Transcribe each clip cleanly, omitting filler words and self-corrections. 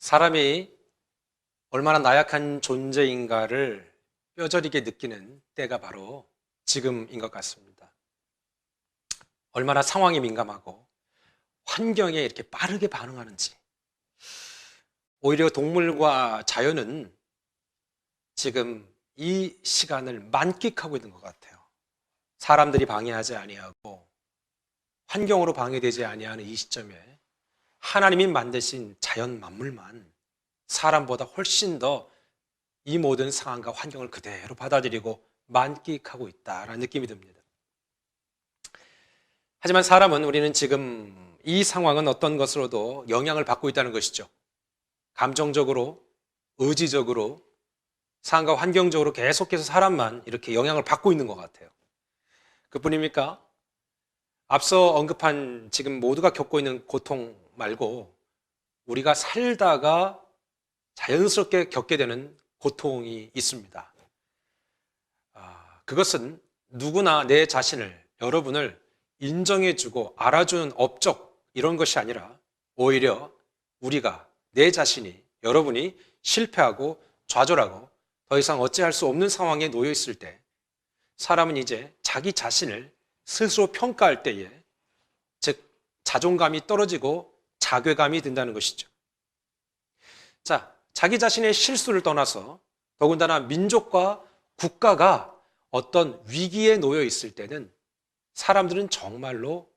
사람이 얼마나 나약한 존재인가를 뼈저리게 느끼는 때가 바로 지금인 것 같습니다. 얼마나 상황에 민감하고 환경에 이렇게 빠르게 반응하는지. 오히려 동물과 자연은 지금 이 시간을 만끽하고 있는 것 같아요. 사람들이 방해하지 아니하고 환경으로 방해되지 아니하는 이 시점에 하나님이 만드신 자연 만물만 사람보다 훨씬 더 이 모든 상황과 환경을 그대로 받아들이고 만끽하고 있다라는 느낌이 듭니다. 하지만 우리는 지금 이 상황은 어떤 것으로도 영향을 받고 있다는 것이죠. 감정적으로, 의지적으로, 상황과 환경적으로 계속해서 사람만 이렇게 영향을 받고 있는 것 같아요. 그뿐입니까? 앞서 언급한 지금 모두가 겪고 있는 고통 말고 우리가 살다가 자연스럽게 겪게 되는 고통이 있습니다. 그것은 누구나 내 자신을, 여러분을 인정해주고 알아주는 업적 이런 것이 아니라 오히려 우리가, 내 자신이, 여러분이 실패하고 좌절하고 더 이상 어찌할 수 없는 상황에 놓여 있을 때 사람은 이제 자기 자신을 스스로 평가할 때에 즉 자존감이 떨어지고 자괴감이 든다는 것이죠. 자, 자기 자신의 실수를 떠나서 더군다나 민족과 국가가 어떤 위기에 놓여 있을 때는 사람들은 정말로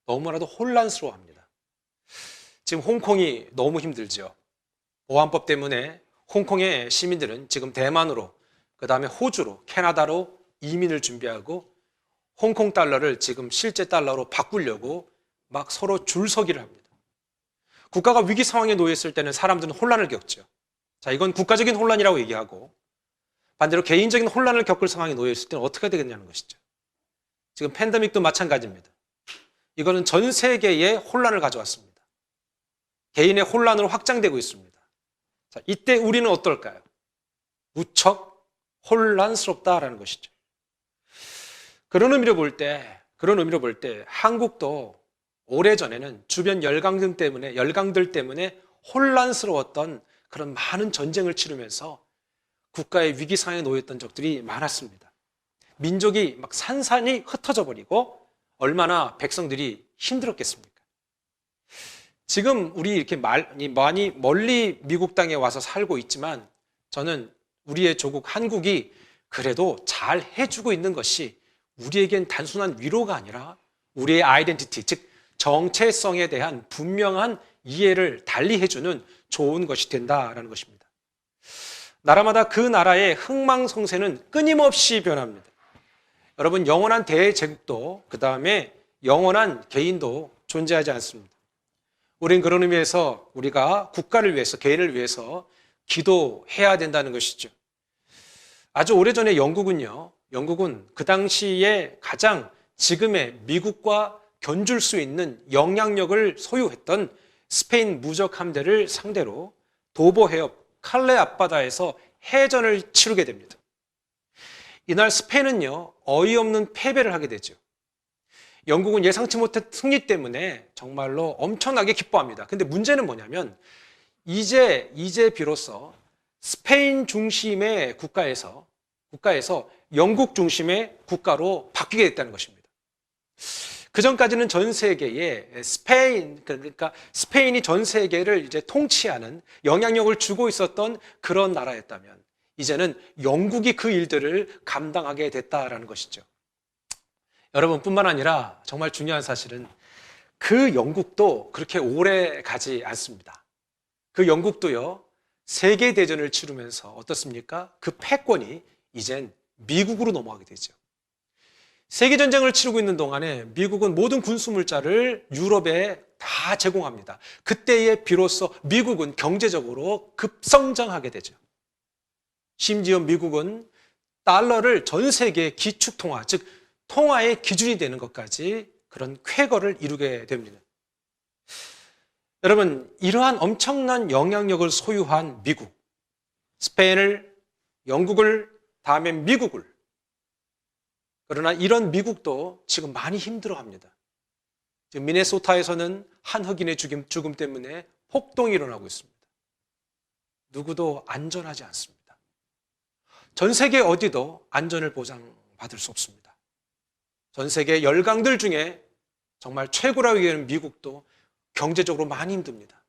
너무나도 혼란스러워합니다. 지금 홍콩이 너무 힘들죠. 보안법 때문에 홍콩의 시민들은 지금 대만으로, 그 다음에 호주로, 캐나다로 이민을 준비하고 홍콩 달러를 지금 실제 달러로 바꾸려고 막 서로 줄서기를 합니다. 국가가 위기 상황에 놓여 있을 때는 사람들은 혼란을 겪죠. 자, 이건 국가적인 혼란이라고 얘기하고 반대로 개인적인 혼란을 겪을 상황에 놓여 있을 때는 어떻게 되겠냐는 것이죠. 지금 팬데믹도 마찬가지입니다. 이거는 전 세계에 혼란을 가져왔습니다. 개인의 혼란으로 확장되고 있습니다. 자, 이때 우리는 어떨까요? 무척 혼란스럽다라는 것이죠. 그런 의미로 볼 때 한국도 오래전에는 주변 열강들 때문에 혼란스러웠던 그런 많은 전쟁을 치르면서 국가의 위기 상황에 놓였던 적들이 많았습니다. 민족이 막 산산이 흩어져 버리고 얼마나 백성들이 힘들었겠습니까? 지금 우리 이렇게 많이 멀리 미국 땅에 와서 살고 있지만 저는 우리의 조국 한국이 그래도 잘 해주고 있는 것이 우리에겐 단순한 위로가 아니라 우리의 아이덴티티, 즉 정체성에 대한 분명한 이해를 달리 해주는 좋은 것이 된다라는 것입니다. 나라마다 그 나라의 흥망성쇠는 끊임없이 변합니다. 여러분, 영원한 대제국도 그 다음에 영원한 개인도 존재하지 않습니다. 우린 그런 의미에서 우리가 국가를 위해서, 개인을 위해서 기도해야 된다는 것이죠. 아주 오래전에 영국은 그 당시에 가장 지금의 미국과 견줄 수 있는 영향력을 소유했던 스페인 무적 함대를 상대로 도보 해협 칼레 앞바다에서 해전을 치르게 됩니다. 이날 스페인은요, 어이없는 패배를 하게 되죠. 영국은 예상치 못한 승리 때문에 정말로 엄청나게 기뻐합니다. 근데 문제는 뭐냐면 이제 비로소 스페인 중심의 국가에서 영국 중심의 국가로 바뀌게 됐다는 것입니다. 그 전까지는 전 세계에 스페인이 전 세계를 이제 통치하는 영향력을 주고 있었던 그런 나라였다면 이제는 영국이 그 일들을 감당하게 됐다라는 것이죠. 여러분뿐만 아니라 정말 중요한 사실은 그 영국도 그렇게 오래 가지 않습니다. 그 영국도요, 세계대전을 치르면서 어떻습니까? 그 패권이 이젠 미국으로 넘어가게 되죠. 세계전쟁을 치르고 있는 동안에 미국은 모든 군수물자를 유럽에 다 제공합니다. 그때에 비로소 미국은 경제적으로 급성장하게 되죠. 심지어 미국은 달러를 전 세계의 기축통화, 즉 통화의 기준이 되는 것까지 그런 쾌거를 이루게 됩니다. 여러분, 이러한 엄청난 영향력을 소유한 미국, 스페인을, 영국을, 다음에 미국을, 그러나 이런 미국도 지금 많이 힘들어합니다. 지금 미네소타에서는 한 흑인의 죽음 때문에 폭동이 일어나고 있습니다. 누구도 안전하지 않습니다. 전 세계 어디도 안전을 보장받을 수 없습니다. 전 세계 열강들 중에 정말 최고라고 얘기하는 미국도 경제적으로 많이 힘듭니다.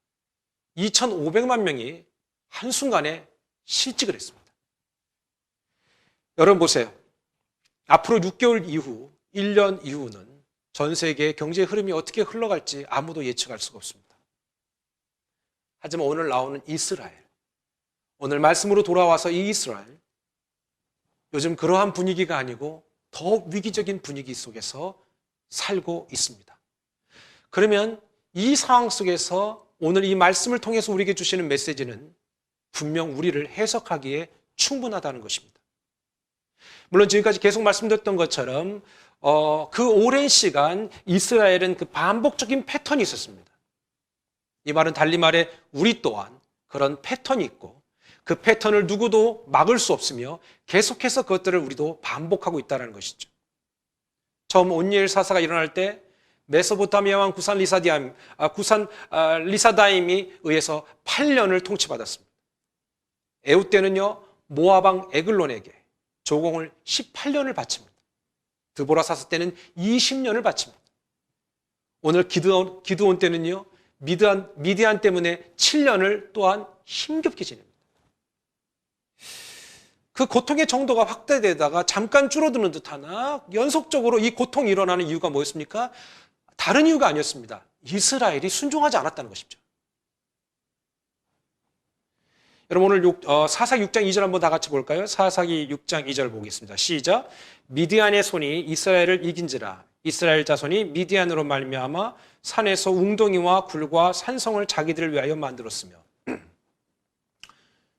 2,500만 명이 한순간에 실직을 했습니다. 여러분 보세요. 앞으로 6개월 이후, 1년 이후는 전 세계의 경제 흐름이 어떻게 흘러갈지 아무도 예측할 수가 없습니다. 하지만 오늘 나오는 이스라엘, 오늘 말씀으로 돌아와서 이 이스라엘, 요즘 그러한 분위기가 아니고 더 위기적인 분위기 속에서 살고 있습니다. 그러면 이 상황 속에서 오늘 이 말씀을 통해서 우리에게 주시는 메시지는 분명 우리를 해석하기에 충분하다는 것입니다. 물론 지금까지 계속 말씀드렸던 것처럼 그 오랜 시간 이스라엘은 그 반복적인 패턴이 있었습니다. 이 말은 달리 말해 우리 또한 그런 패턴이 있고 그 패턴을 누구도 막을 수 없으며 계속해서 그것들을 우리도 반복하고 있다는 것이죠. 처음 온니엘 사사가 일어날 때 메소포타미아 왕 구산 리사다임이 의해서 8년을 통치받았습니다. 에훗 때는요 모압 왕 에글론에게 조공을 18년을 바칩니다. 드보라 사사 때는 20년을 바칩니다. 오늘 기드온 때는요 미디안 때문에 7년을 또한 힘겹게 지냅니다. 그 고통의 정도가 확대되다가 잠깐 줄어드는 듯하나 연속적으로 이 고통이 일어나는 이유가 뭐였습니까? 다른 이유가 아니었습니다. 이스라엘이 순종하지 않았다는 것이죠. 여러분 오늘 사사기 6장 2절 한번 다 같이 볼까요? 사사기 6장 2절 보겠습니다. 시작. 미디안의 손이 이스라엘을 이긴지라 이스라엘 자손이 미디안으로 말미암아 산에서 웅덩이와 굴과 산성을 자기들을 위하여 만들었으며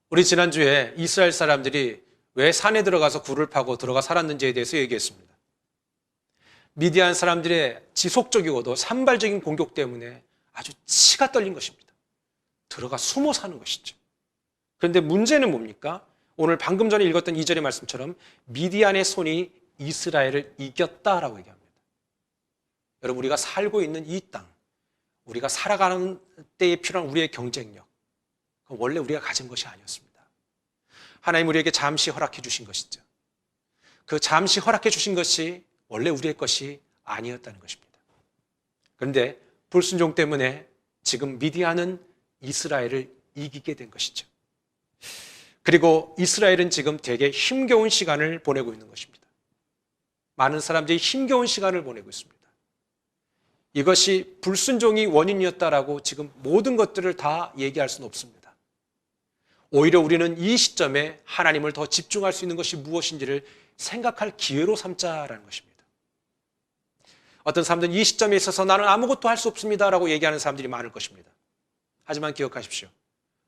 우리 지난주에 이스라엘 사람들이 왜 산에 들어가서 굴을 파고 들어가 살았는지에 대해서 얘기했습니다. 미디안 사람들의 지속적이고도 산발적인 공격 때문에 아주 치가 떨린 것입니다. 들어가 숨어 사는 것이죠. 그런데 문제는 뭡니까? 오늘 방금 전에 읽었던 2절의 말씀처럼 미디안의 손이 이스라엘을 이겼다라고 얘기합니다. 여러분 우리가 살고 있는 이 땅, 우리가 살아가는 때에 필요한 우리의 경쟁력, 그건 원래 우리가 가진 것이 아니었습니다. 하나님 우리에게 잠시 허락해 주신 것이죠. 그 잠시 허락해 주신 것이 원래 우리의 것이 아니었다는 것입니다. 그런데 불순종 때문에 지금 미디안은 이스라엘을 이기게 된 것이죠. 그리고 이스라엘은 지금 되게 힘겨운 시간을 보내고 있는 것입니다. 많은 사람들이 힘겨운 시간을 보내고 있습니다. 이것이 불순종이 원인이었다라고 지금 모든 것들을 다 얘기할 수는 없습니다. 오히려 우리는 이 시점에 하나님을 더 집중할 수 있는 것이 무엇인지를 생각할 기회로 삼자라는 것입니다. 어떤 사람들은 이 시점에 있어서 나는 아무것도 할 수 없습니다라고 얘기하는 사람들이 많을 것입니다. 하지만 기억하십시오.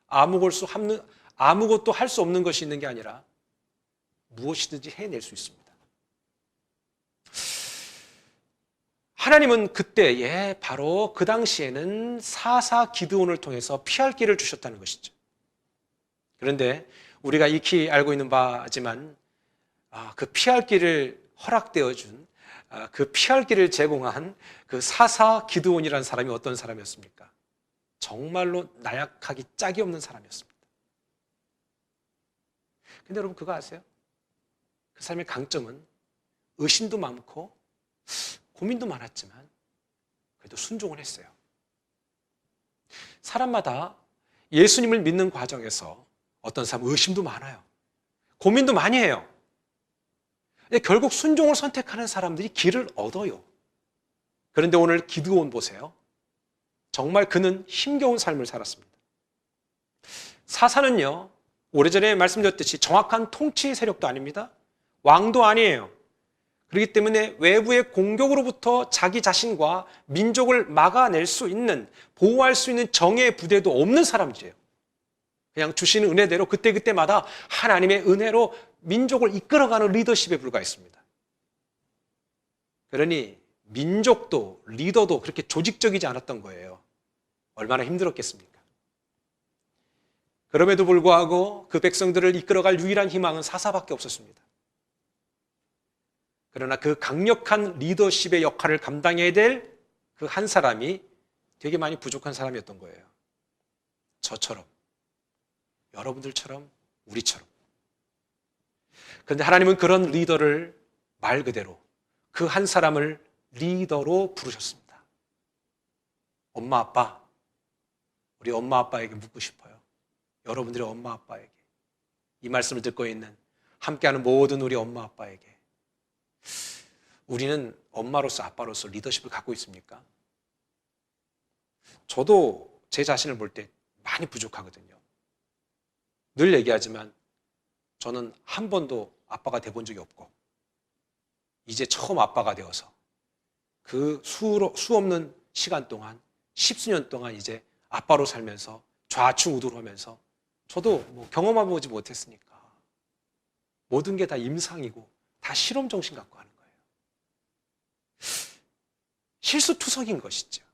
아무것도 할 수 없는 것이 있는 게 아니라 무엇이든지 해낼 수 있습니다. 하나님은 그때에 바로 그 당시에는 사사 기드온을 통해서 피할 길을 주셨다는 것이죠. 그런데 우리가 익히 알고 있는 바지만 그 피할 길을 허락되어 준 그 피할 길을 제공한 그 사사 기드온이라는 사람이 어떤 사람이었습니까? 정말로 나약하기 짝이 없는 사람이었습니다. 근데 여러분 그거 아세요? 그 사람의 강점은 의심도 많고 고민도 많았지만 그래도 순종을 했어요. 사람마다 예수님을 믿는 과정에서 어떤 사람은 의심도 많아요. 고민도 많이 해요. 근데 결국 순종을 선택하는 사람들이 길을 얻어요. 그런데 오늘 기드온 보세요. 정말 그는 힘겨운 삶을 살았습니다. 사사는요, 오래전에 말씀드렸듯이 정확한 통치 세력도 아닙니다. 왕도 아니에요. 그렇기 때문에 외부의 공격으로부터 자기 자신과 민족을 막아낼 수 있는, 보호할 수 있는 정예의 부대도 없는 사람들이에요. 그냥 주시는 은혜대로 그때그때마다 하나님의 은혜로 민족을 이끌어가는 리더십에 불과했습니다. 그러니 민족도 리더도 그렇게 조직적이지 않았던 거예요. 얼마나 힘들었겠습니까? 그럼에도 불구하고 그 백성들을 이끌어갈 유일한 희망은 사사밖에 없었습니다. 그러나 그 강력한 리더십의 역할을 감당해야 될 그 한 사람이 되게 많이 부족한 사람이었던 거예요. 저처럼. 여러분들처럼, 우리처럼. 그런데 하나님은 그런 리더를 말 그대로 그 한 사람을 리더로 부르셨습니다. 엄마, 아빠, 우리 엄마, 아빠에게 묻고 싶어요. 여러분들의 엄마, 아빠에게. 이 말씀을 듣고 있는 함께하는 모든 우리 엄마, 아빠에게. 우리는 엄마로서, 아빠로서 리더십을 갖고 있습니까? 저도 제 자신을 볼 때 많이 부족하거든요. 늘 얘기하지만 저는 한 번도 아빠가 돼본 적이 없고, 이제 처음 아빠가 되어서 그 수 없는 시간 동안, 십수년 동안 이제 아빠로 살면서 좌충우돌하면서 저도 뭐 경험해보지 못했으니까 모든 게 다 임상이고 다 실험 정신 갖고 하는 거예요. 실수투성인 것이죠.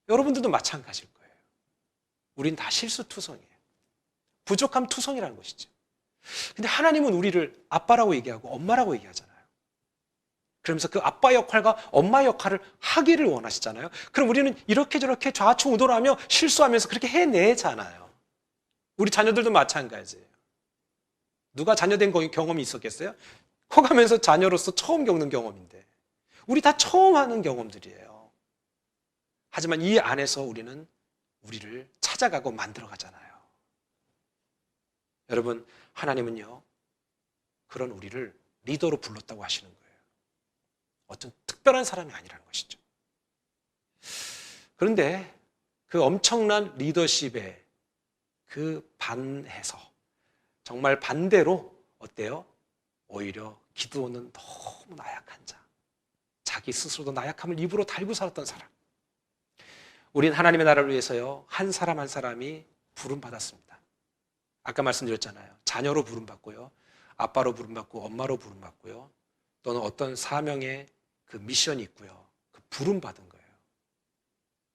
여러분들도 마찬가지일 거예요. 우린 다 실수투성이에요. 부족함 투성이라는 것이죠. 근데 하나님은 우리를 아빠라고 얘기하고 엄마라고 얘기하잖아요. 그러면서 그 아빠 역할과 엄마 역할을 하기를 원하시잖아요. 그럼 우리는 이렇게 저렇게 좌충우돌하며 실수하면서 그렇게 해내잖아요. 우리 자녀들도 마찬가지예요. 누가 자녀된 경험이 있었겠어요? 커가면서 자녀로서 처음 겪는 경험인데 우리 다 처음 하는 경험들이에요. 하지만 이 안에서 우리는 우리를 찾아가고 만들어가잖아요. 여러분, 하나님은요, 그런 우리를 리더로 불렀다고 하시는 거예요. 어떤 특별한 사람이 아니라는 것이죠. 그런데 그 엄청난 리더십에 그 반해서 정말 반대로 어때요? 오히려 기드온은 너무 나약한 자, 자기 스스로도 나약함을 입으로 달고 살았던 사람. 우린 하나님의 나라를 위해서요, 한 사람 한 사람이 부름받았습니다. 아까 말씀드렸잖아요. 자녀로 부름받고요, 아빠로 부름받고 엄마로 부름받고요, 또는 어떤 사명의 그 미션이 있고요, 그 부름받은 거예요.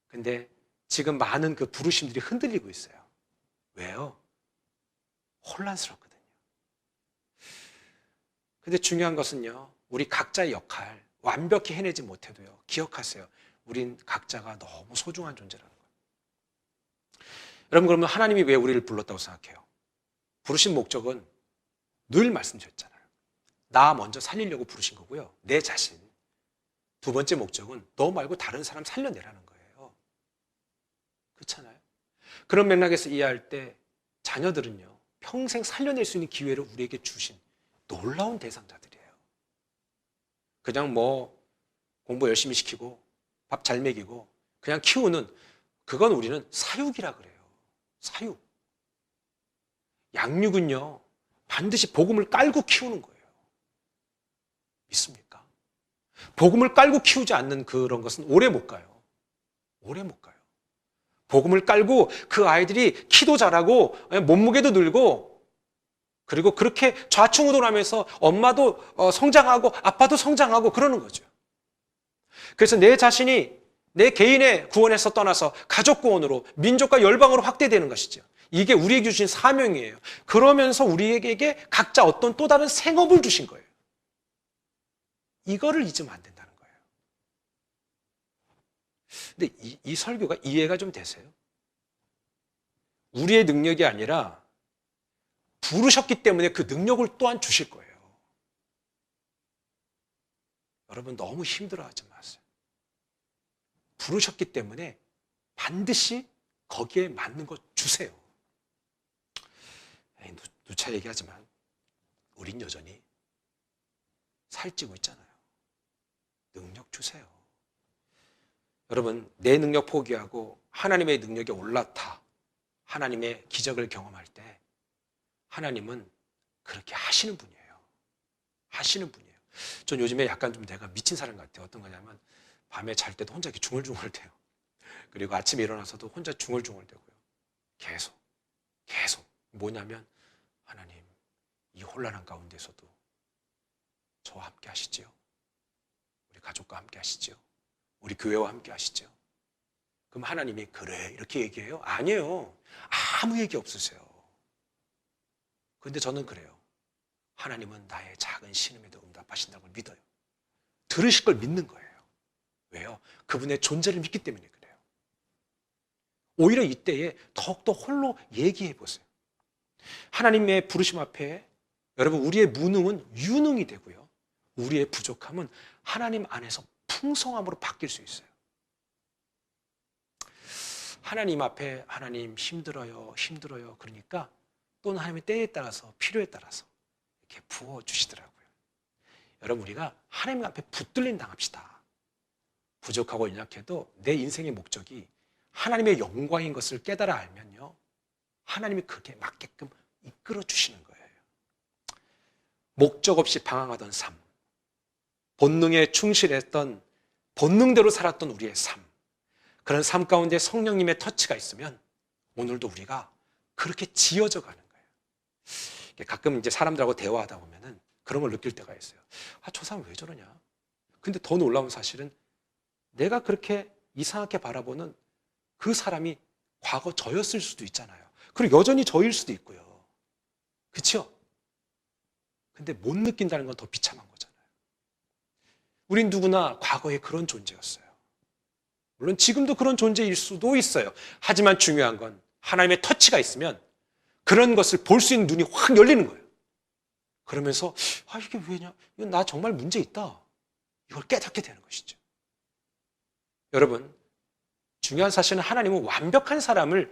근데 지금 많은 그 부르심들이 흔들리고 있어요. 왜요? 혼란스럽거든요. 근데 중요한 것은요, 우리 각자의 역할 완벽히 해내지 못해도요, 기억하세요. 우린 각자가 너무 소중한 존재라는 거예요. 여러분, 그러면 하나님이 왜 우리를 불렀다고 생각해요? 부르신 목적은 늘 말씀드렸잖아요. 나 먼저 살리려고 부르신 거고요, 내 자신. 두 번째 목적은 너 말고 다른 사람 살려내라는 거예요. 그렇잖아요. 그런 맥락에서 이해할 때 자녀들은요, 평생 살려낼 수 있는 기회를 우리에게 주신 놀라운 대상자들이에요. 그냥 뭐 공부 열심히 시키고 밥 잘 먹이고 그냥 키우는, 그건 우리는 사육이라 그래요. 사육. 양육은요, 반드시 복음을 깔고 키우는 거예요. 믿습니까? 복음을 깔고 키우지 않는 그런 것은 오래 못 가요. 오래 못 가요. 복음을 깔고 그 아이들이 키도 자라고 몸무게도 늘고, 그리고 그렇게 좌충우돌하면서 엄마도 성장하고 아빠도 성장하고 그러는 거죠. 그래서 내 자신이 내 개인의 구원에서 떠나서 가족 구원으로, 민족과 열방으로 확대되는 것이죠. 이게 우리에게 주신 사명이에요. 그러면서 우리에게 각자 어떤 또 다른 생업을 주신 거예요. 이거를 잊으면 안 된다는 거예요. 근데 이 설교가 이해가 좀 되세요? 우리의 능력이 아니라 부르셨기 때문에 그 능력을 또한 주실 거예요. 여러분, 너무 힘들어하지 마세요. 부르셨기 때문에 반드시 거기에 맞는 것 주세요. 누차 얘기하지만 우린 여전히 살찌고 있잖아요. 능력 주세요. 여러분, 내 능력 포기하고 하나님의 능력에 올라타 하나님의 기적을 경험할 때 하나님은 그렇게 하시는 분이에요. 하시는 분이에요. 전 요즘에 약간 좀 내가 미친 사람 같아요. 어떤 거냐면 밤에 잘 때도 혼자 이렇게 중얼중얼대요. 그리고 아침에 일어나서도 혼자 중얼중얼대고요. 계속 뭐냐면, 하나님, 이 혼란한 가운데서도 저와 함께 하시지요. 우리 가족과 함께 하시지요. 우리 교회와 함께 하시죠. 그럼 하나님이 그래 이렇게 얘기해요? 아니에요. 아무 얘기 없으세요. 그런데 저는 그래요. 하나님은 나의 작은 신음에도 응답하신다는 걸 믿어요. 들으실 걸 믿는 거예요. 왜요? 그분의 존재를 믿기 때문에 그래요. 오히려 이때에 더욱더 홀로 얘기해 보세요. 하나님의 부르심 앞에 여러분 우리의 무능은 유능이 되고요. 우리의 부족함은 하나님 안에서 풍성함으로 바뀔 수 있어요. 하나님 앞에 하나님 힘들어요, 힘들어요. 그러니까 또는 하나님의 때에 따라서 필요에 따라서 이렇게 부어주시더라고요. 여러분 우리가 하나님 앞에 붙들림 당합시다. 부족하고 연약해도 내 인생의 목적이 하나님의 영광인 것을 깨달아 알면요. 하나님이 그게 맞게끔 이끌어 주시는 거예요. 목적 없이 방황하던 삶, 본능에 충실했던 본능대로 살았던 우리의 삶, 그런 삶 가운데 성령님의 터치가 있으면 오늘도 우리가 그렇게 지어져 가는 거예요. 가끔 이제 사람들하고 대화하다 보면은 그런 걸 느낄 때가 있어요. 아, 저 사람 왜 저러냐? 근데 더 놀라운 사실은 내가 그렇게 이상하게 바라보는 그 사람이 과거 저였을 수도 있잖아요. 그리고 여전히 저일 수도 있고요. 그렇죠? 근데 못 느낀다는 건 더 비참한 거잖아요. 우린 누구나 과거에 그런 존재였어요. 물론 지금도 그런 존재일 수도 있어요. 하지만 중요한 건 하나님의 터치가 있으면 그런 것을 볼 수 있는 눈이 확 열리는 거예요. 그러면서 아, 이게 왜냐? 이건 나 정말 문제 있다. 이걸 깨닫게 되는 것이죠. 여러분, 중요한 사실은 하나님은 완벽한 사람을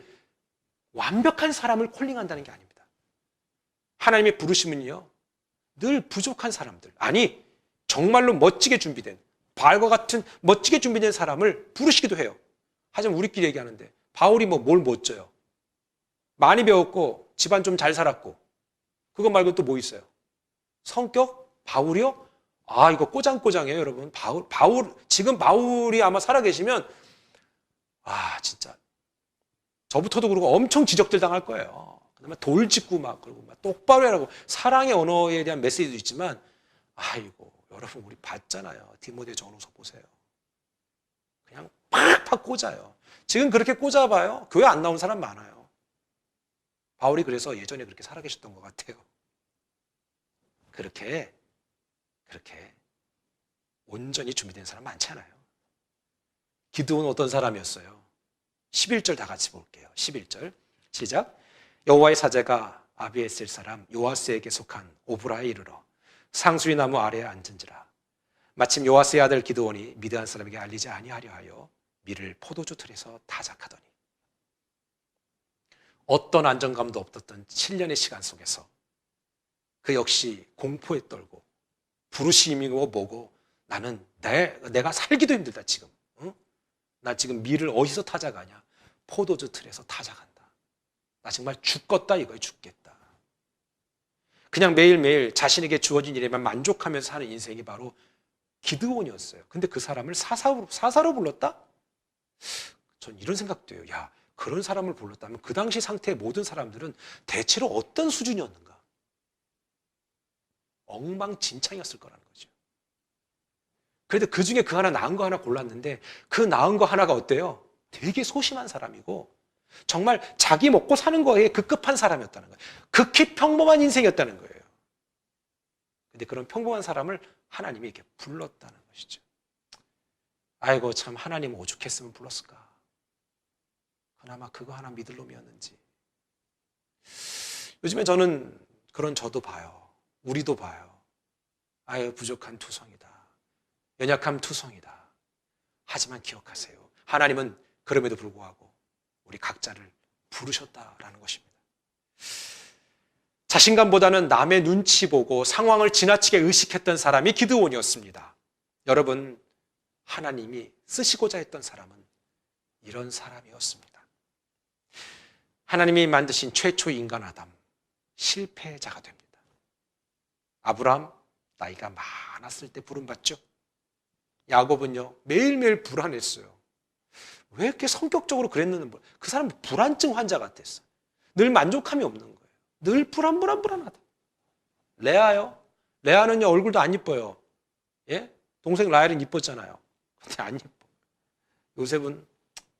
콜링한다는 게 아닙니다. 하나님의 부르심은요, 늘 부족한 사람들, 아니 정말로 멋지게 준비된 바울과 같은 멋지게 준비된 사람을 부르시기도 해요. 하지만 우리끼리 얘기하는데 바울이 뭘 멋져요? 많이 배웠고 집안 좀 잘 살았고 그거 말고 또 뭐 있어요? 성격? 바울이요? 아, 이거 꼬장꼬장해요, 여러분. 지금 바울이 아마 살아계시면 아, 진짜 저부터도 그러고 엄청 지적들 당할 거예요. 그다음에 돌 짚고 그러고 똑바로 해라고 사랑의 언어에 대한 메시지도 있지만 아이고, 여러분 우리 봤잖아요. 디모데 전후서 보세요. 그냥 팍팍 꽂아요. 지금 그렇게 꽂아봐요. 교회 안 나온 사람 많아요. 바울이 그래서 예전에 그렇게 살아계셨던 것 같아요. 그렇게 온전히 준비된 사람 많지 않아요. 기드온은 어떤 사람이었어요? 11절 다 같이 볼게요. 11절 시작. 여호와의 사제가 아비에셀 사람 요아스에게 속한 오브라에 이르러 상수리 나무 아래에 앉은지라. 마침 요아스의 아들 기드온이 미드안 사람에게 알리지 아니하려 하여 밀을 포도주 틀에서 타작하더니. 어떤 안정감도 없었던 7년의 시간 속에서 그 역시 공포에 떨고 부르심이고 뭐고 나는 내가 살기도 힘들다 지금. 응? 나 지금 밀을 어디서 타작하냐? 포도주 틀에서 타작한다. 나 정말 죽겠다 이거예요. 죽겠다. 그냥 매일매일 자신에게 주어진 일에만 만족하면서 사는 인생이 바로 기드온이었어요. 근데 그 사람을 사사로 불렀다? 전 이런 생각도 해요. 야, 그런 사람을 불렀다면 그 당시 상태의 모든 사람들은 대체로 어떤 수준이었는가? 엉망진창이었을 거라는 거죠. 그래도 그 중에 그 하나 나은 거 하나 골랐는데 그 나은 거 하나가 어때요? 되게 소심한 사람이고 정말 자기 먹고 사는 거에 급급한 사람이었다는 거예요. 극히 평범한 인생이었다는 거예요. 근데 그런 평범한 사람을 하나님이 이렇게 불렀다는 것이죠. 아이고, 참 하나님 오죽했으면 불렀을까. 그나마 그거 하나 믿을 놈이었는지. 요즘에 저는 그런 저도 봐요. 우리도 봐요. 아유, 부족한 투성이다. 연약한 투성이다. 하지만 기억하세요. 하나님은 그럼에도 불구하고 우리 각자를 부르셨다라는 것입니다. 자신감보다는 남의 눈치 보고 상황을 지나치게 의식했던 사람이 기드온이었습니다. 여러분, 하나님이 쓰시고자 했던 사람은 이런 사람이었습니다. 하나님이 만드신 최초 인간 아담, 실패자가 됩니다. 아브라함, 나이가 많았을 때 부름받죠. 야곱은요, 매일매일 불안했어요. 왜 이렇게 성격적으로 그랬는지 그 사람은 불안증 환자 같았어. 늘 만족감이 없는 거예요. 늘 불안하다. 레아요. 레아는요, 얼굴도 안 이뻐요. 예? 동생 라헬은 이뻤잖아요. 근데 안 이뻐. 요셉은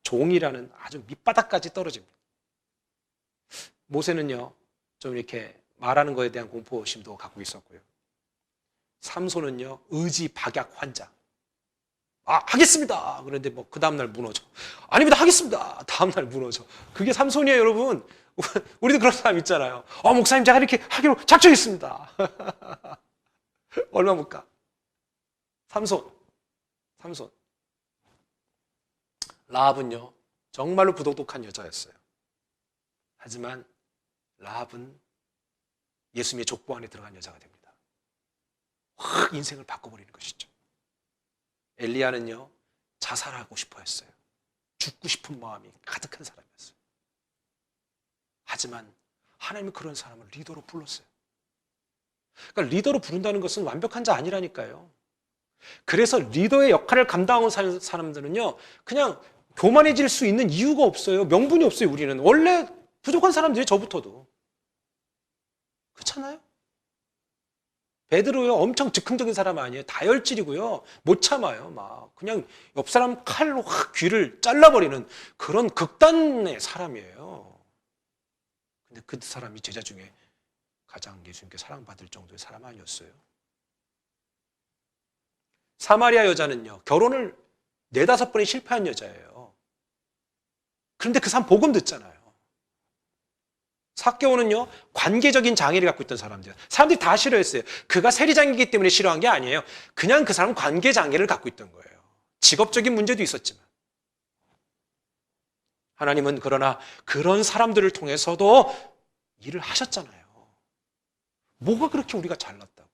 종이라는 아주 밑바닥까지 떨어집니다. 모세는요, 좀 이렇게 말하는 거에 대한 공포심도 갖고 있었고요. 삼손은요, 의지 박약 환자. 하겠습니다. 그런데 뭐 그 다음날 무너져. 아닙니다. 하겠습니다. 다음날 무너져. 그게 삼손이에요, 여러분. 우리도 그런 사람 있잖아요. 목사님, 제가 이렇게 하기로 작정했습니다. 얼마 못 가. 삼손. 라합은요, 정말로 부도덕한 여자였어요. 하지만 라합은 예수님의 족보 안에 들어간 여자가 됩니다. 확 인생을 바꿔버리는 것이죠. 엘리야는요, 자살하고 싶어 했어요. 죽고 싶은 마음이 가득한 사람이었어요. 하지만 하나님은 그런 사람을 리더로 불렀어요. 그러니까 리더로 부른다는 것은 완벽한 자 아니라니까요. 그래서 리더의 역할을 감당하는 사람들은요, 그냥 교만해질 수 있는 이유가 없어요. 명분이 없어요. 우리는 원래 부족한 사람들이, 저부터도 그렇잖아요. 베드로요, 엄청 즉흥적인 사람 아니에요. 다혈질이고요, 못 참아요. 막 그냥 옆 사람 칼로 확 귀를 잘라버리는 그런 극단의 사람이에요. 근데 그 사람이 제자 중에 가장 예수님께 사랑받을 정도의 사람 아니었어요. 사마리아 여자는요, 결혼을 4-5번이 실패한 여자예요. 그런데 그 사람 복음 듣잖아요. 삭개오는요, 관계적인 장애를 갖고 있던 사람들. 사람들이 다 싫어했어요. 그가 세리장이기 때문에 싫어한 게 아니에요. 그냥 그 사람은 관계 장애를 갖고 있던 거예요. 직업적인 문제도 있었지만. 하나님은 그러나 그런 사람들을 통해서도 일을 하셨잖아요. 뭐가 그렇게 우리가 잘났다고.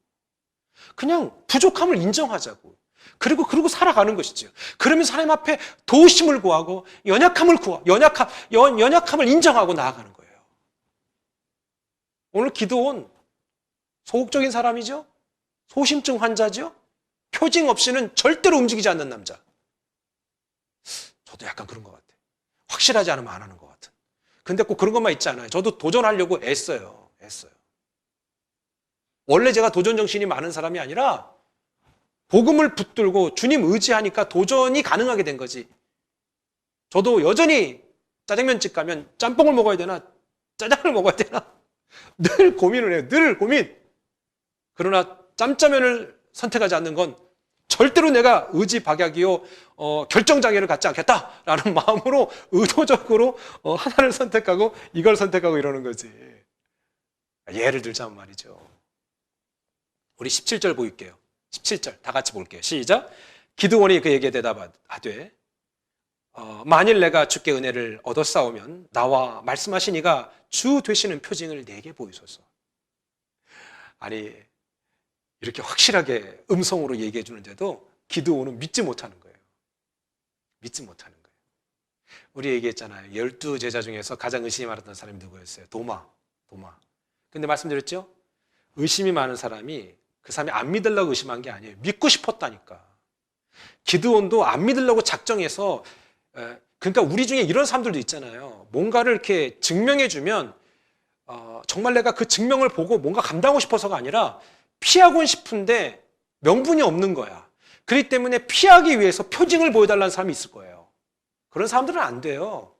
그냥 부족함을 인정하자고. 그리고 살아가는 것이죠. 그러면서 하나님 앞에 도우심을 구하고 연약함을 인정하고 나아가는 거예요. 오늘 기드온 소극적인 사람이죠. 소심증 환자죠. 표징 없이는 절대로 움직이지 않는 남자. 저도 약간 그런 것 같아요. 확실하지 않으면 안 하는 것 같은. 근데 꼭 그런 것만 있지 않아요. 저도 도전하려고 애써요. 원래 제가 도전 정신이 많은 사람이 아니라 복음을 붙들고 주님 의지하니까 도전이 가능하게 된 거지. 저도 여전히 짜장면집 가면 짬뽕을 먹어야 되나 짜장을 먹어야 되나 늘 고민을 해요. 늘 고민. 그러나 짬짜면을 선택하지 않는 건 절대로 내가 의지 박약이요 결정장애를 갖지 않겠다라는 마음으로 의도적으로 하나를 선택하고 이걸 선택하고 이러는 거지. 예를 들자면 말이죠. 우리 17절 보일게요. 17절 다 같이 볼게요. 시작. 기드온이 그에게 대답하되 만일 내가 주께 은혜를 얻었사오면 나와 말씀하시니가 주 되시는 표징을 내게 보이소서. 아니, 이렇게 확실하게 음성으로 얘기해 주는데도 기드온은 믿지 못하는 거예요. 믿지 못하는 거예요. 우리 얘기했잖아요. 12제자 중에서 가장 의심이 많았던 사람이 누구였어요? 도마. 근데 말씀드렸죠? 의심이 많은 사람이 그 사람이 안 믿으려고 의심한 게 아니에요. 믿고 싶었다니까. 기드온도 안 믿으려고 작정해서, 그러니까 우리 중에 이런 사람들도 있잖아요. 뭔가를 이렇게 증명해주면 정말 내가 그 증명을 보고 뭔가 감당하고 싶어서가 아니라 피하고 싶은데 명분이 없는 거야. 그렇기 때문에 피하기 위해서 표징을 보여달라는 사람이 있을 거예요. 그런 사람들은 안 돼요.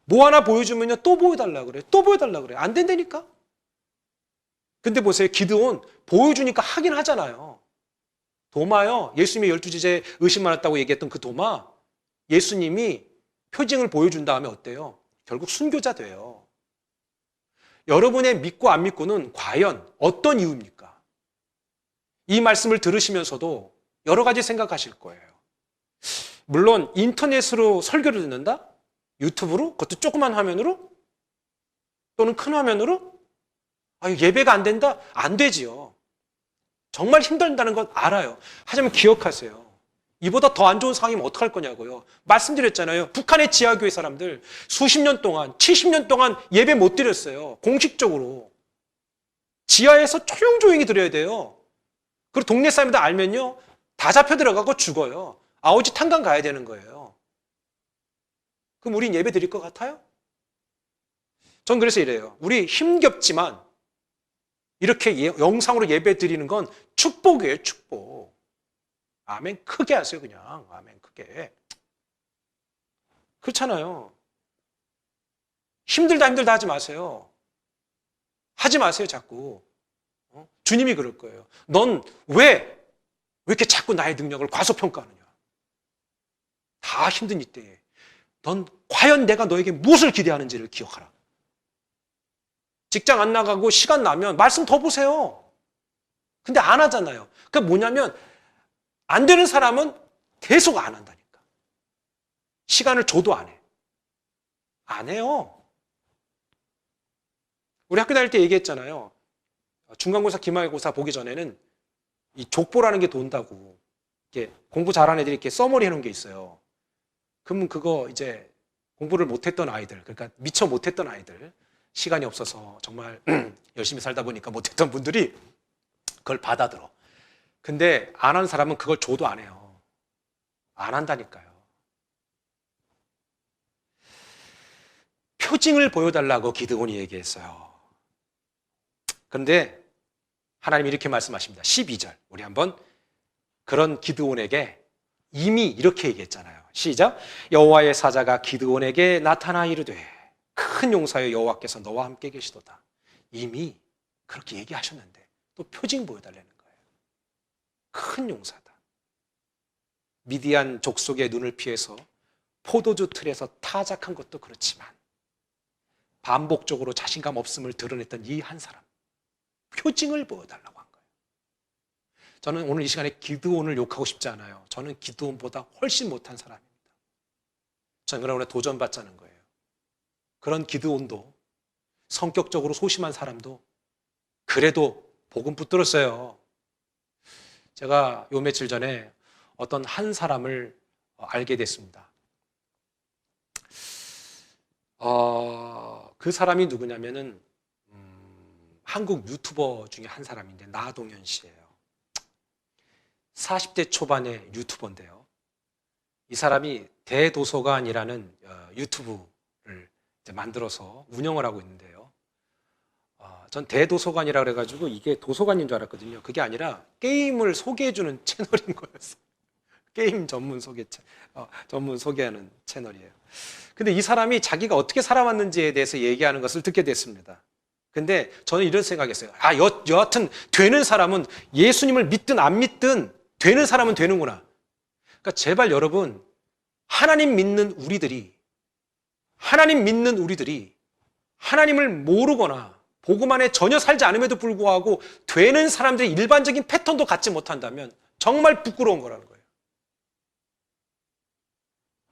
뭐 하나 보여주면요, 또 보여달라 그래요. 또 보여달라 그래요. 안 된다니까? 근데 보세요. 기드온 보여주니까 하긴 하잖아요. 도마요. 예수님의 12제자에 의심 많았다고 얘기했던 그 도마. 예수님이 표징을 보여준 다음에 어때요? 결국 순교자 돼요. 여러분의 믿고 안 믿고는 과연 어떤 이유입니까? 이 말씀을 들으시면서도 여러 가지 생각하실 거예요. 물론 인터넷으로 설교를 듣는다? 유튜브로? 그것도 조그만 화면으로? 또는 큰 화면으로? 예배가 안 된다? 안 되지요. 정말 힘들다는 건 알아요. 하지만 기억하세요. 이보다 더 안 좋은 상황이면 어떡할 거냐고요. 말씀드렸잖아요. 북한의 지하교회 사람들 수십 년 동안, 70년 동안 예배 못 드렸어요. 공식적으로. 지하에서 조용조용히 드려야 돼요. 그리고 동네 사람들 알면요, 다 잡혀 들어가고 죽어요. 아오지 탄광 가야 되는 거예요. 그럼 우린 예배 드릴 것 같아요? 전 그래서 이래요. 우리 힘겹지만 이렇게 영상으로 예배 드리는 건 축복이에요, 축복. 아멘 크게 하세요, 그냥. 아멘 크게. 그렇잖아요. 힘들다 하지 마세요. 하지 마세요, 자꾸. 주님이 그럴 거예요. 넌 왜 왜 이렇게 자꾸 나의 능력을 과소평가하느냐? 다 힘든 이때에 넌 과연 내가 너에게 무엇을 기대하는지를 기억하라. 직장 안 나가고 시간 나면 말씀 더 보세요. 근데 안 하잖아요. 그게 뭐냐면 안 되는 사람은 계속 안 한다니까. 시간을 줘도 안 해. 안 해요. 우리 학교 다닐 때 얘기했잖아요. 중간고사, 기말고사 보기 전에는 이 족보라는 게 돈다고. 이렇게 공부 잘하는 애들이 이렇게 써머리 해놓은 게 있어요. 그러면 그거 이제 공부를 못했던 아이들, 그러니까 미처 못했던 아이들, 시간이 없어서 정말 열심히 살다 보니까 못했던 분들이 그걸 받아들어. 근데 안 하는 사람은 그걸 줘도 안 해요. 안 한다니까요. 표징을 보여달라고 기드온이 얘기했어요. 그런데 하나님이 이렇게 말씀하십니다. 12절. 우리 한번 그런 기드온에게 이미 이렇게 얘기했잖아요. 시작. 여호와의 사자가 기드온에게 나타나 이르되 큰 용사여 여호와께서 너와 함께 계시도다. 이미 그렇게 얘기하셨는데 또 표징 보여달라는 거예요. 큰 용사다. 미디안 족속의 눈을 피해서 포도주 틀에서 타작한 것도 그렇지만 반복적으로 자신감 없음을 드러냈던 이 한 사람, 표징을 보여달라고 한 거예요. 저는 오늘 이 시간에 기드온을 욕하고 싶지 않아요. 저는 기드온보다 훨씬 못한 사람입니다. 저는 그러나 도전받자는 거예요. 그런 기드온도, 성격적으로 소심한 사람도 그래도 복음 붙들었어요. 제가 요 며칠 전에 어떤 한 사람을 알게 됐습니다. 그 사람이 누구냐면은 한국 유튜버 중에 한 사람인데 나동현 씨예요. 40대 초반의 유튜버인데요. 이 사람이 대도서관이라는 유튜브를 만들어서 운영을 하고 있는데요. 전 대도서관이라 그래가지고 이게 도서관인 줄 알았거든요. 그게 아니라 게임을 소개해주는 채널인 거였어요. 게임 전문 소개하는 채널이에요. 근데 이 사람이 자기가 어떻게 살아왔는지에 대해서 얘기하는 것을 듣게 됐습니다. 근데 저는 이런 생각했어요. 여하튼 되는 사람은 예수님을 믿든 안 믿든 되는 사람은 되는구나. 그러니까 제발 여러분, 하나님 믿는 우리들이 하나님을 모르거나 복음 안에 전혀 살지 않음에도 불구하고 되는 사람들의 일반적인 패턴도 갖지 못한다면 정말 부끄러운 거라는 거예요.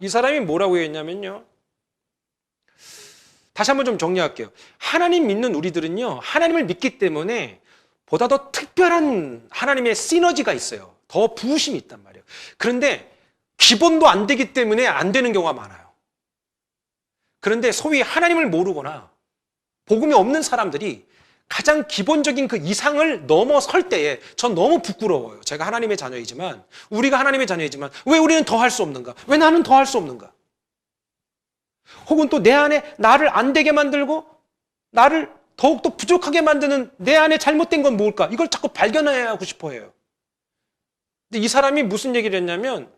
이 사람이 뭐라고 했냐면요. 다시 한번 좀 정리할게요. 하나님 믿는 우리들은요, 하나님을 믿기 때문에 보다 더 특별한 하나님의 시너지가 있어요. 더 부으심이 있단 말이에요. 그런데 기본도 안 되기 때문에 안 되는 경우가 많아요. 그런데 소위 하나님을 모르거나 복음이 없는 사람들이 가장 기본적인 그 이상을 넘어설 때에 전 너무 부끄러워요. 제가 하나님의 자녀이지만, 우리가 하나님의 자녀이지만 왜 우리는 더 할 수 없는가? 왜 나는 더 할 수 없는가? 혹은 또 내 안에 나를 안 되게 만들고 나를 더욱더 부족하게 만드는 내 안에 잘못된 건 뭘까? 이걸 자꾸 발견해야 하고 싶어 해요. 근데 이 사람이 무슨 얘기를 했냐면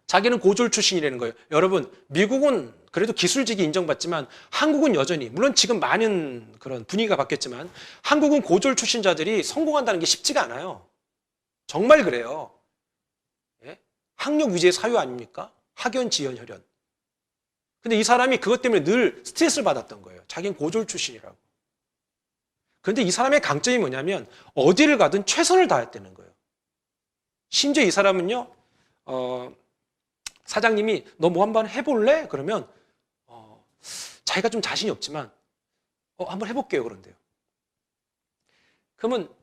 자기는 고졸 출신이라는 거예요. 여러분, 미국은 그래도 기술직이 인정받지만 한국은 여전히, 물론 지금 많은 그런 분위기가 바뀌었지만 한국은 고졸 출신자들이 성공한다는 게 쉽지가 않아요. 정말 그래요. 예? 학력 위주의 사유 아닙니까? 학연, 지연, 혈연. 근데 이 사람이 그것 때문에 늘 스트레스를 받았던 거예요. 자기는 고졸 출신이라고. 그런데 이 사람의 강점이 뭐냐면 어디를 가든 최선을 다했다는 거예요. 심지어 이 사람은요, 사장님이 너 뭐 한번 해볼래? 그러면 자기가 좀 자신이 없지만 한번 해볼게요. 그런데요. 그러면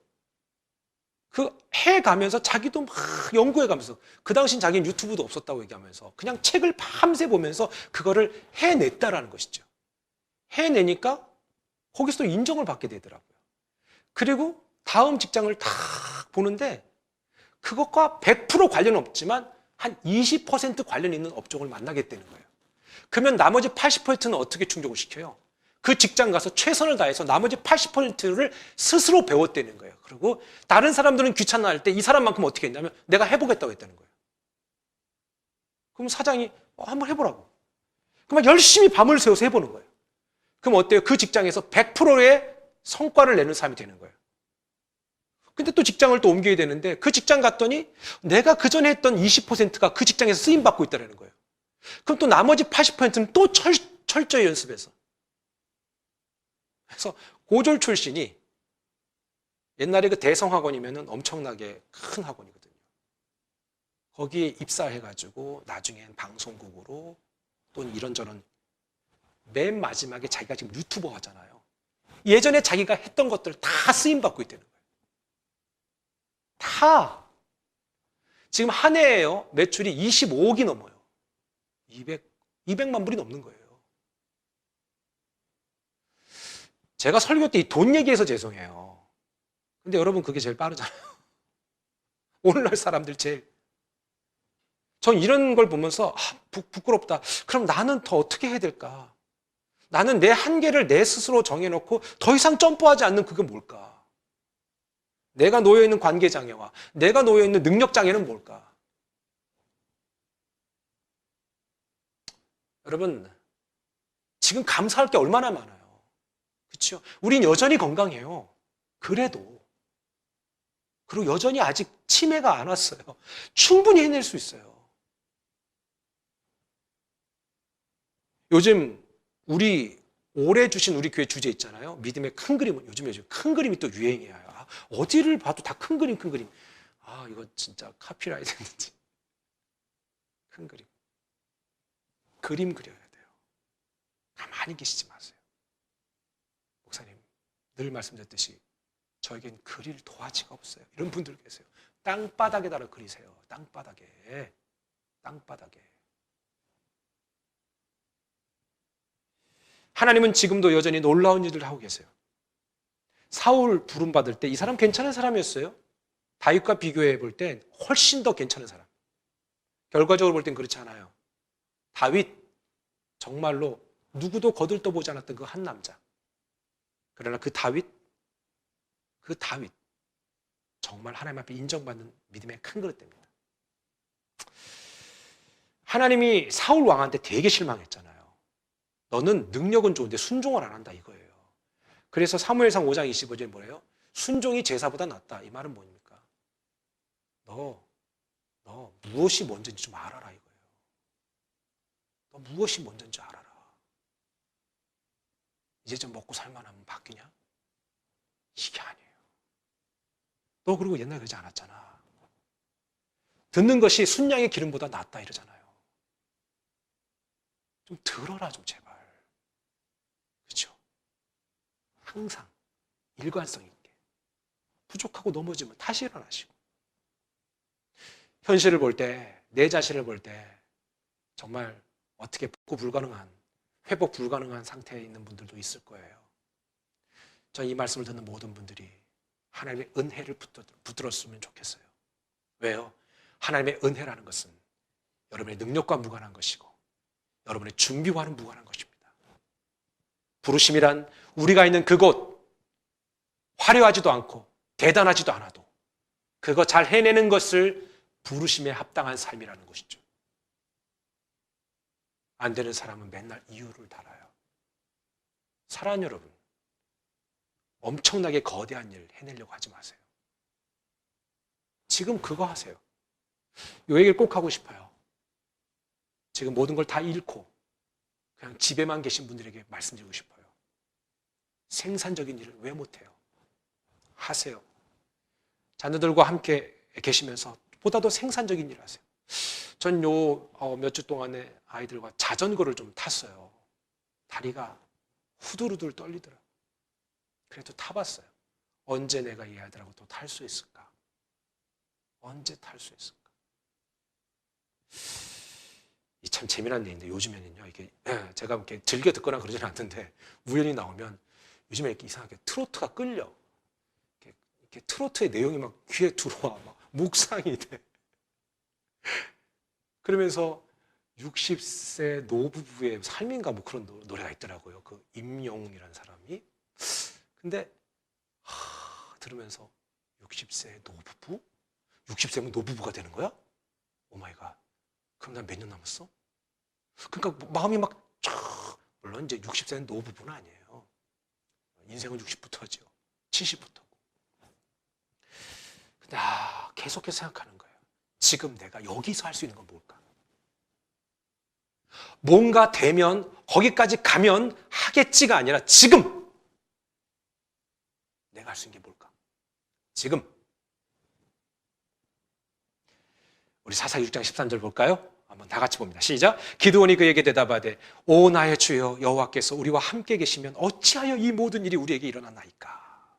그 해가면서 자기도 막 연구해가면서, 그 당시엔 자기는 유튜브도 없었다고 얘기하면서 그냥 책을 밤새 보면서 그거를 해냈다라는 것이죠. 해내니까 거기서 또 인정을 받게 되더라고요. 그리고 다음 직장을 딱 보는데 그것과 100% 관련 없지만 한 20% 관련 있는 업종을 만나게 되는 거예요. 그러면 나머지 80%는 어떻게 충족을 시켜요? 그 직장 가서 최선을 다해서 나머지 80%를 스스로 배웠다는 거예요. 그리고 다른 사람들은 귀찮아 할 때 이 사람만큼 어떻게 했냐면 내가 해보겠다고 했다는 거예요. 그럼 사장이 한번 해보라고. 그럼 열심히 밤을 새워서 해보는 거예요. 그럼 어때요? 그 직장에서 100%의 성과를 내는 사람이 되는 거예요. 근데 또 직장을 또 옮겨야 되는데 그 직장 갔더니 내가 그전에 했던 20%가 그 직장에서 쓰임받고 있다는 거예요. 그럼 또 나머지 80%는 또 철저히 연습해서. 그래서 고졸 출신이 옛날에 그 대성학원이면 엄청나게 큰 학원이거든요. 거기에 입사해가지고 나중엔 방송국으로 또는 이런저런 맨 마지막에 자기가 지금 유튜버 하잖아요. 예전에 자기가 했던 것들 다 쓰임받고 있다는 거예요. 다. 지금 한 해에요. 매출이 25억이 넘어요. 200만 불이 넘는 거예요. 제가 설교 때 돈 얘기해서 죄송해요. 근데 여러분 그게 제일 빠르잖아요. 오늘날 사람들 제일. 전 이런 걸 보면서 부끄럽다. 그럼 나는 더 어떻게 해야 될까? 나는 내 한계를 내 스스로 정해놓고 더 이상 점프하지 않는 그게 뭘까? 내가 놓여있는 관계장애와 내가 놓여있는 능력장애는 뭘까? 여러분, 지금 감사할 게 얼마나 많아요. 그렇죠? 우린 여전히 건강해요. 그래도. 그리고 여전히 아직 치매가 안 왔어요. 충분히 해낼 수 있어요. 요즘 우리 올해 주신 우리 교회 주제 있잖아요. 믿음의 큰 그림은 요즘 큰 그림이 또 유행이에요. 어디를 봐도 다 큰 그림, 큰 그림. 이거 진짜 카피라이트 했는지. 큰 그림. 그림 그려야 돼요. 가만히 계시지 마세요. 목사님, 늘 말씀드렸듯이 저에겐 그릴 도화지가 없어요. 이런 분들 계세요. 땅바닥에다가 그리세요. 땅바닥에. 땅바닥에. 하나님은 지금도 여전히 놀라운 일을 하고 계세요. 사울 부름받을 때 이 사람 괜찮은 사람이었어요. 다윗과 비교해 볼 땐 훨씬 더 괜찮은 사람. 결과적으로 볼 땐 그렇지 않아요. 다윗, 정말로 누구도 거들떠보지 않았던 그 한 남자. 그러나 그 다윗, 정말 하나님 앞에 인정받는 믿음의 큰 그릇됩니다. 하나님이 사울 왕한테 되게 실망했잖아요. 너는 능력은 좋은데 순종을 안 한다 이거예요. 그래서 사무엘상 5장 25절에 뭐래요? 순종이 제사보다 낫다. 이 말은 뭡니까? 너 무엇이 먼저인지 좀 알아라 이거예요. 너 무엇이 먼저인지 알아라. 이제 좀 먹고 살만하면 바뀌냐? 이게 아니에요. 너 그리고 옛날에 그러지 않았잖아. 듣는 것이 순양의 기름보다 낫다 이러잖아요. 좀 들어라 좀 제발. 그렇죠? 항상 일관성 있게. 부족하고 넘어지면 다시 일어나시고. 현실을 볼 때, 내 자신을 볼 때 정말 어떻게 회복 불가능한 상태에 있는 분들도 있을 거예요. 전 이 말씀을 듣는 모든 분들이 하나님의 은혜를 붙들었으면 좋겠어요. 왜요? 하나님의 은혜라는 것은 여러분의 능력과 무관한 것이고 여러분의 준비와는 무관한 것입니다. 부르심이란 우리가 있는 그곳, 화려하지도 않고 대단하지도 않아도 그거 잘 해내는 것을 부르심에 합당한 삶이라는 것이죠. 안 되는 사람은 맨날 이유를 달아요. 사랑하는 여러분, 엄청나게 거대한 일 해내려고 하지 마세요. 지금 그거 하세요. 이 얘기를 꼭 하고 싶어요. 지금 모든 걸 다 잃고 그냥 집에만 계신 분들에게 말씀드리고 싶어요. 생산적인 일을 왜 못해요? 하세요. 자녀들과 함께 계시면서 보다 더 생산적인 일을 하세요. 전 몇 주 동안에 아이들과 자전거를 좀 탔어요. 다리가 후들후들 떨리더라고요. 그래도 타봤어요. 언제 내가 이 아이들하고 또 탈 수 있을까? 언제 탈 수 있을까? 참 재미난 얘기인데 요즘에는요, 이게 제가 이렇게 즐겨 듣거나 그러지는 않던데 우연히 나오면 요즘에 이렇게 이상하게 트로트가 끌려. 이렇게 트로트의 내용이 막 귀에 들어와, 막 묵상이 돼. 그러면서 60세 노부부의 삶인가 뭐 그런 노래가 있더라고요. 그 임영웅이라는 사람이. 근데 들으면서 60세 노부부? 60세면 노부부가 되는 거야? 오 마이 갓. 그럼 난 몇 년 남았어? 그러니까 마음이 막 물론 이제 60세는 노부부는 아니에요. 인생은 60부터죠. 70부터고. 근데 계속해서 생각하는 거예요. 지금 내가 여기서 할 수 있는 건 뭘까? 뭔가 되면 거기까지 가면 하겠지가 아니라 지금 내가 할 수 있는 게 뭘까? 지금 우리 사사기 6장 13절 볼까요? 한번 다 같이 봅니다. 시작. 기드온이 그에게 대답하되 오 나의 주여 여호와께서 우리와 함께 계시면 어찌하여 이 모든 일이 우리에게 일어났나이까?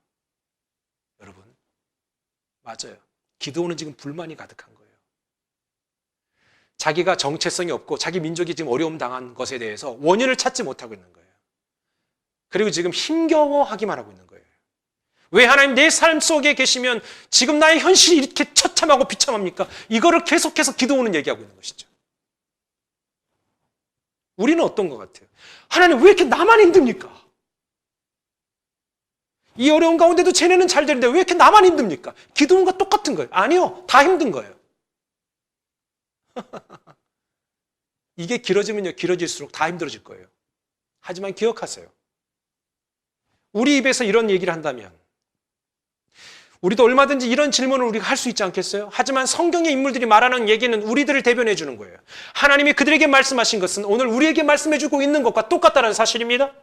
여러분 맞아요. 기드온은 지금 불만이 가득한 거예요. 자기가 정체성이 없고 자기 민족이 지금 어려움 당한 것에 대해서 원인을 찾지 못하고 있는 거예요. 그리고 지금 힘겨워하기만 하고 있는 거예요. 왜 하나님 내 삶 속에 계시면 지금 나의 현실이 이렇게 처참하고 비참합니까? 이거를 계속해서 기도오는 얘기하고 있는 것이죠. 우리는 어떤 것 같아요? 하나님 왜 이렇게 나만 힘듭니까? 이 어려운 가운데도 쟤네는 잘 되는데 왜 이렇게 나만 힘듭니까? 기도원과 똑같은 거예요. 아니요, 다 힘든 거예요. 이게 길어지면요, 길어질수록 다 힘들어질 거예요. 하지만 기억하세요. 우리 입에서 이런 얘기를 한다면 우리도 얼마든지 이런 질문을 우리가 할 수 있지 않겠어요? 하지만 성경의 인물들이 말하는 얘기는 우리들을 대변해 주는 거예요. 하나님이 그들에게 말씀하신 것은 오늘 우리에게 말씀해 주고 있는 것과 똑같다는 사실입니다.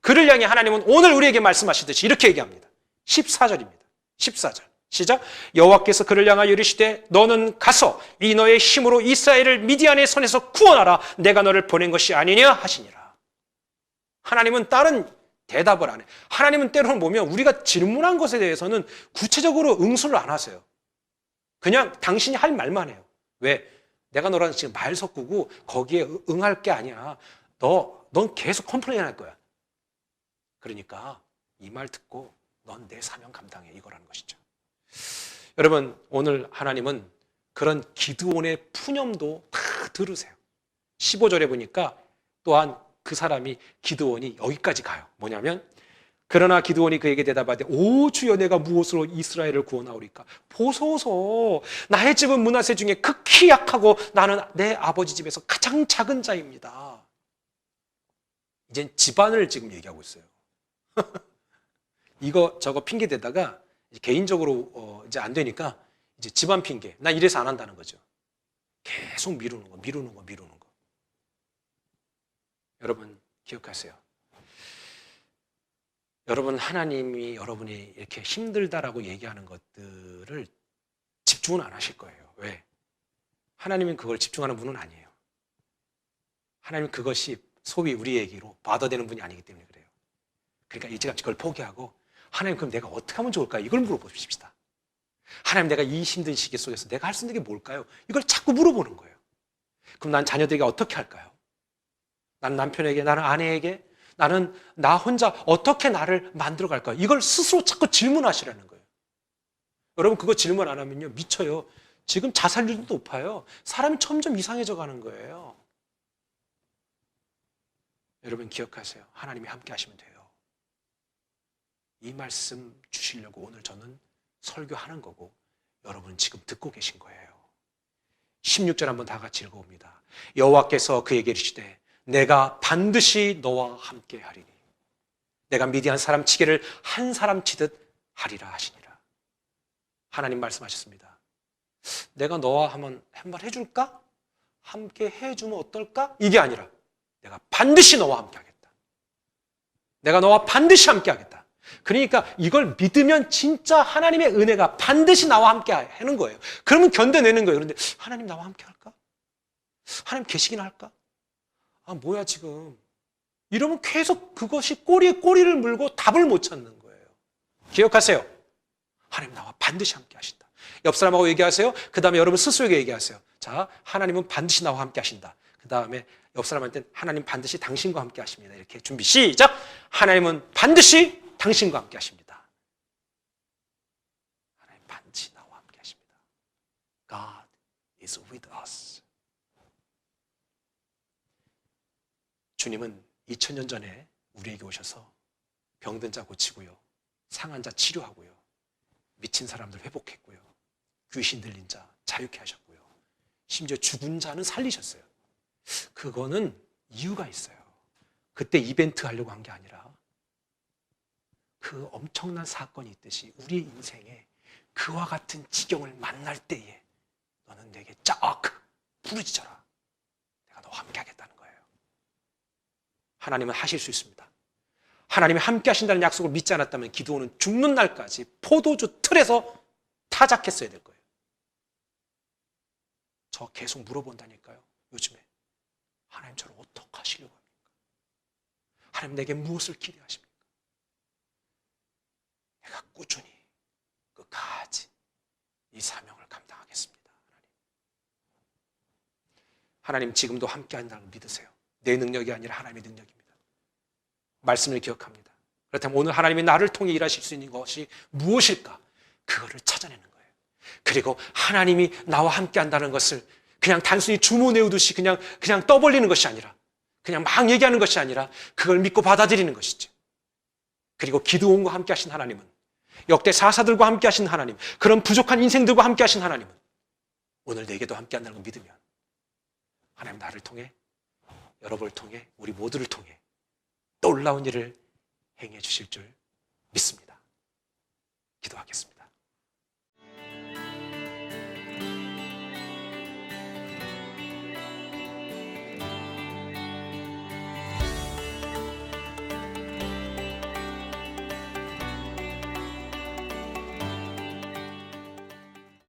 그를 향해 하나님은 오늘 우리에게 말씀하시듯이 이렇게 얘기합니다. 14절입니다. 14절. 시작. 여호와께서 그를 향하여 이르시되 너는 가서 이 너의 힘으로 이스라엘을 미디안의 손에서 구원하라. 내가 너를 보낸 것이 아니냐 하시니라. 하나님은 다른 대답을 안 해. 하나님은 때로는 보면 우리가 질문한 것에 대해서는 구체적으로 응수를 안 하세요. 그냥 당신이 할 말만 해요. 왜? 내가 너랑 지금 말 섞고 거기에 응할 게 아니야. 넌 계속 컴플레인 할 거야. 그러니까 이 말 듣고 넌 내 사명 감당해. 이거라는 것이죠. 여러분 오늘 하나님은 그런 기드온의 푸념도 다 들으세요. 15절에 보니까 또한 그 사람이 기드온이 여기까지 가요. 뭐냐면 그러나 기드온이 그에게 대답하되 오 주여 내가 무엇으로 이스라엘을 구원하오리까? 보소서 나의 집은 므낫세 중에 극히 약하고 나는 내 아버지 집에서 가장 작은 자입니다. 이젠 집안을 지금 얘기하고 있어요. 이거 저거 핑계 대다가 개인적으로 이제 안 되니까 이제 집안 핑계. 나 이래서 안 한다는 거죠. 계속 미루는 거. 여러분 기억하세요. 여러분 하나님이 여러분이 이렇게 힘들다라고 얘기하는 것들을 집중은 안 하실 거예요. 왜? 하나님은 그걸 집중하는 분은 아니에요. 하나님은 그것이 소위 우리 얘기로 받아들이는 분이 아니기 때문에 그래요. 그러니까 일찌감치 그걸 포기하고 하나님 그럼 내가 어떻게 하면 좋을까요? 이걸 물어보십시다. 하나님 내가 이 힘든 시기 속에서 내가 할 수 있는 게 뭘까요? 이걸 자꾸 물어보는 거예요. 그럼 난 자녀들에게 어떻게 할까요? 나는 남편에게, 나는 아내에게, 나는 나 혼자 어떻게 나를 만들어갈까요? 이걸 스스로 자꾸 질문하시라는 거예요. 여러분 그거 질문 안 하면요 미쳐요. 지금 자살률도 높아요. 사람이 점점 이상해져 가는 거예요. 여러분 기억하세요. 하나님이 함께 하시면 돼요. 이 말씀 주시려고 오늘 저는 설교하는 거고 여러분은 지금 듣고 계신 거예요. 16절 한번 다 같이 읽어봅니다. 여호와께서 그에게 이르시되 내가 반드시 너와 함께 하리니 내가 미디안 사람 치기를 한 사람 치듯 하리라 하시니라. 하나님 말씀하셨습니다. 내가 너와 한번 해줄까? 함께 해주면 어떨까? 이게 아니라 내가 반드시 너와 함께 하겠다. 내가 너와 반드시 함께 하겠다. 그러니까 이걸 믿으면 진짜 하나님의 은혜가 반드시 나와 함께 하는 거예요. 그러면 견뎌내는 거예요. 그런데 하나님 나와 함께 할까? 하나님 계시긴 할까? 뭐야 지금. 이러면 계속 그것이 꼬리에 꼬리를 물고 답을 못 찾는 거예요. 기억하세요. 하나님 나와 반드시 함께 하신다. 옆 사람하고 얘기하세요. 그 다음에 여러분 스스로에게 얘기하세요. 자, 하나님은 반드시 나와 함께 하신다. 그 다음에 옆 사람한테는 하나님 반드시 당신과 함께 하십니다. 이렇게 준비 시작. 하나님은 반드시 당신과 함께 하십니다. 하나님 반드시 나와 함께 하십니다. God is with us. 주님은 2000년 전에 우리에게 오셔서 병든 자 고치고요. 상한 자 치료하고요. 미친 사람들 회복했고요. 귀신 들린 자 자유케 하셨고요. 심지어 죽은 자는 살리셨어요. 그거는 이유가 있어요. 그때 이벤트 하려고 한 게 아니라 그 엄청난 사건이 있듯이 우리의 인생에 그와 같은 지경을 만날 때에 너는 내게 쫙 부르짖어라. 내가 너와 함께 하겠다는 거예요. 하나님은 하실 수 있습니다. 하나님이 함께 하신다는 약속을 믿지 않았다면 기드온은 죽는 날까지 포도주 틀에서 타작했어야 될 거예요. 저 계속 물어본다니까요. 요즘에 하나님 저를 어떻게 하시려고 합니까? 하나님 내게 무엇을 기대하십니까? 내가 꾸준히 끝까지 이 사명을 감당하겠습니다. 하나님 지금도 함께 한다는 걸 믿으세요. 내 능력이 아니라 하나님의 능력입니다. 말씀을 기억합니다. 그렇다면 오늘 하나님이 나를 통해 일하실 수 있는 것이 무엇일까? 그거를 찾아내는 거예요. 그리고 하나님이 나와 함께 한다는 것을 그냥 단순히 주문 외우듯이 그냥 떠벌리는 것이 아니라, 그냥 막 얘기하는 것이 아니라 그걸 믿고 받아들이는 것이죠. 그리고 기드온과 함께 하신 하나님은, 역대 사사들과 함께 하신 하나님, 그런 부족한 인생들과 함께 하신 하나님은 오늘 내게도 함께 한다는 걸 믿으면 하나님 나를 통해, 여러분을 통해, 우리 모두를 통해 놀라운 일을 행해 주실 줄 믿습니다.